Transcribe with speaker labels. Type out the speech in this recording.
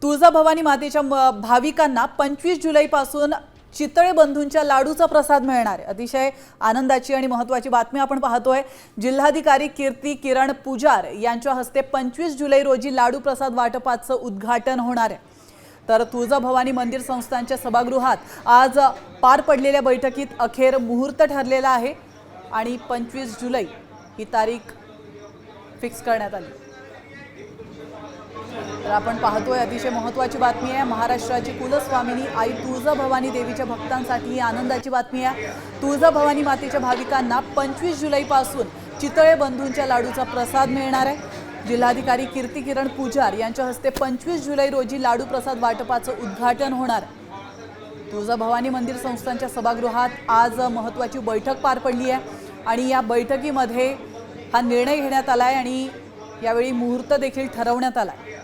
Speaker 1: तुळजाभवानी मातेच्या भाविकांना 25 जुलैपासून चितळे बंधूंच्या लाडूचा प्रसाद मिळणार आहे। अतिशय आनंदाची आणि महत्त्वाची बातमी आपण पाहतोय। जिल्हाधिकारी कीर्ती किरण पुजार यांच्या हस्ते 25 जुलै रोजी लाडू प्रसाद वाटपाचं उद्घाटन होणार आहे। तर तुळजाभवानी मंदिर संस्थानच्या सभागृहात आज पार पडलेल्या बैठकीत अखेर मुहूर्त ठरलेला आहे आणि 25 जुलै ही तारीख फिक्स करण्यात आली। तर आपण पाहतोय अतिशय महत्त्वाची बातमी आहे। महाराष्ट्राची कुलस्वामिनी आई तुळजाभवानी देवीच्या भक्तांसाठी ही आनंदाची बातमी आहे। तुळजाभवानी मातेच्या भाविकांना 25 जुलैपासून चितळे बंधूंच्या लाडूचा प्रसाद मिळणार आहे। जिल्हाधिकारी कीर्ती किरण पुजार यांच्या हस्ते 25 जुलै रोजी लाडू प्रसाद वाटपाचं उद्घाटन होणार आहे। तुळजाभवानी मंदिर संस्थानच्या सभागृहात आज महत्त्वाची बैठक पार पडली आहे आणि या बैठकीमध्ये हा निर्णय घेण्यात आला आहे आणि यावेळी मुहूर्त देखील ठरवण्यात आला आहे।